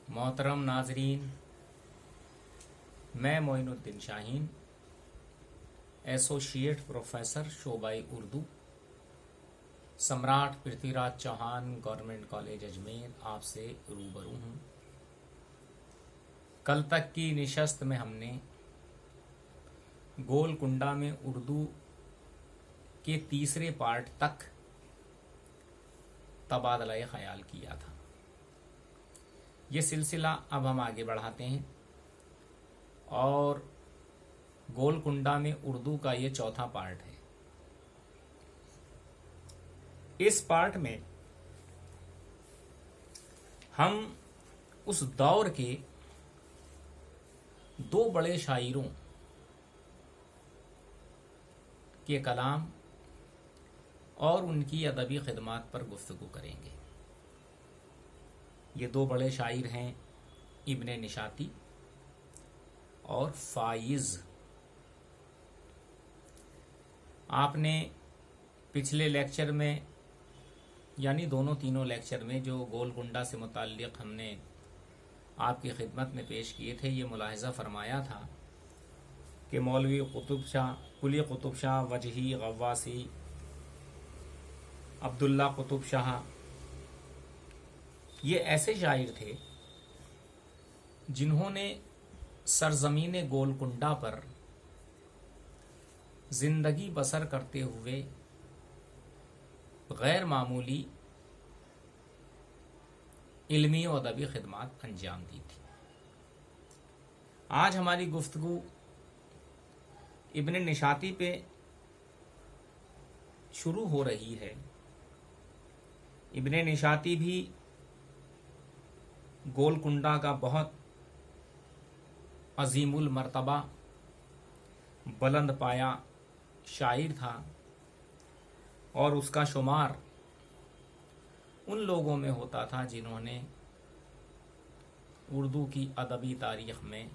मोहतरम नाजरीन, मैं मोइनुद्दीन शाहीन, एसोसिएट प्रोफेसर शोबाई उर्दू, सम्राट पृथ्वीराज चौहान गवर्नमेंट कॉलेज अजमेर आपसे रूबरू हूँ। कल तक की निशस्त में हमने गोलकुंडा में उर्दू के तीसरे पार्ट तक तबादला ख्याल किया था। ये सिलसिला अब हम आगे बढ़ाते हैं और गोलकुंडा में उर्दू का ये चौथा पार्ट है। इस पार्ट में हम उस दौर के दो बड़े शायरों के कलाम और उनकी अदबी खिदमात पर गुफ्तगू करेंगे। ये दो बड़े शायर हैं इब्ने निशाती और फाइज। आपने पिछले लेक्चर में यानी दोनों तीनों लेक्चर में जो गोलकुंडा से मुताल्लिक़ हमने आपकी खिदमत में पेश किए थे, ये मुलाहिज़ा फरमाया था कि मौलवी कुतुब शाह, कुली कुतुब शाह, वजही, गव्वासी, अब्दुल्ला कुतुब शाह, ये ऐसे शायर थे जिन्होंने सरजमीन गोलकुंडा पर जिंदगी बसर करते हुए गैर मामूली इल्मी और अदबी खिदमात अंजाम दी थी। आज हमारी गुफ्तगू इब्ने निशाती पे शुरू हो रही है। इब्ने निशाती भी गोलकुंडा का बहुत अजीमुल मर्तबा बुलंद पाया शायर था और उसका शुमार उन लोगों में होता था जिन्होंने उर्दू की अदबी तारीख में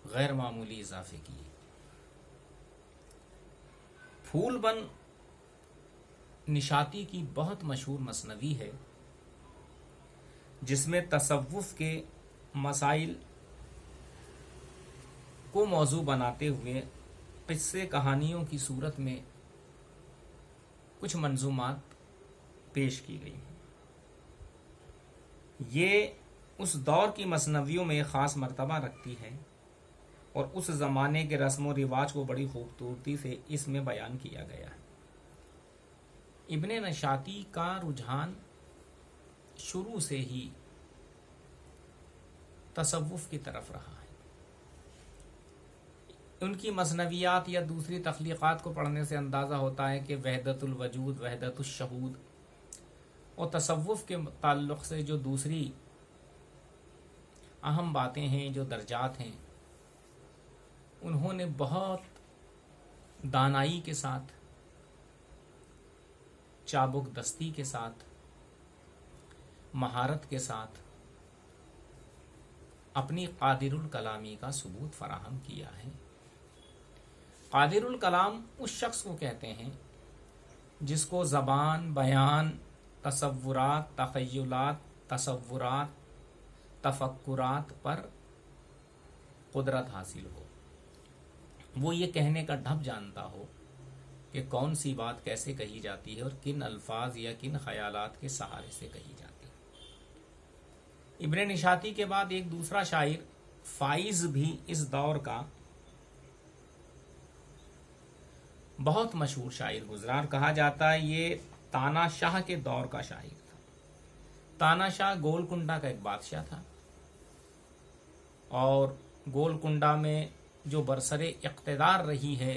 गैर मामूली इजाफे किए। फूलबन निशाती की बहुत मशहूर मसनवी है जिसमें तसव्वुफ के मसाइल को मौजू बनाते हुए किस्से कहानियों की सूरत में कुछ मंजूमात पेश की गई हैं। ये उस दौर की मसनवियों में ख़ास मर्तबा रखती है और उस ज़माने के रस्म व रिवाज को बड़ी खूबसूरती से इसमें बयान किया गया है। इब्ने निशाती का रुझान शुरू से ही तसव्वुफ की तरफ रहा है। उनकी मसनवियात या दूसरी तख्लीक़ात को पढ़ने से अंदाज़ा होता है कि वहदतुल वजूद, वहदतुल शहूद और तसव्वुफ के ताल्लुक़ से जो दूसरी अहम बातें हैं, जो दर्जात हैं, उन्होंने बहुत दानाई के साथ, चाबुक दस्ती के साथ, महारत के साथ अपनी कादिरुल कलामी का सबूत फराहम किया है। कादिरुल कलाम उस शख्स को कहते हैं जिसको ज़बान, बयान, तसव्वुरात, तख़य्युलात, तसव्वुरात, तफक्कुरात पर कुदरत हासिल हो। वो ये कहने का ढब जानता हो कि कौन सी बात कैसे कही जाती है और किन अल्फाज या किन ख़यालात के सहारे से कही जाती है। इब्ने निशाती के बाद एक दूसरा शायर फाइज भी इस दौर का बहुत मशहूर शायर गुजरा। कहा जाता है ये ताना शाह के दौर का शायर था। ताना शाह गोलकुंडा का एक बादशाह था और गोलकुंडा में जो बरसरे इक़्तिदार रही है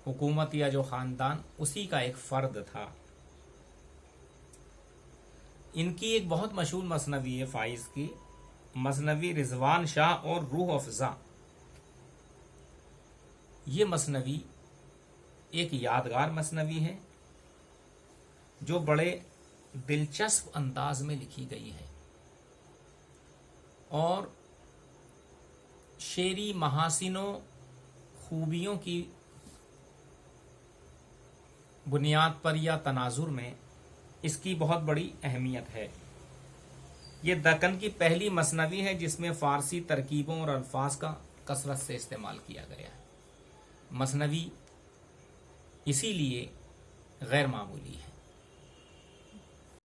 हुकूमत या जो ख़ानदान, उसी का एक फ़र्द था। इनकी एक बहुत मशहूर मसनवी है फाइज की, मसनवी रिजवान शाह और रूह अफ़ज़ा। ये मसनवी एक यादगार मसनवी है जो बड़े दिलचस्प अंदाज में लिखी गई है और शेरी महासिनों खूबियों की बुनियाद पर या तनाजुर में اس کی بہت بڑی اہمیت ہے۔ یہ دکن کی پہلی مثنوی ہے جس میں فارسی ترکیبوں اور الفاظ کا کثرت سے استعمال کیا گیا ہے۔ مثنوی اسی لیے غیر معمولی ہے۔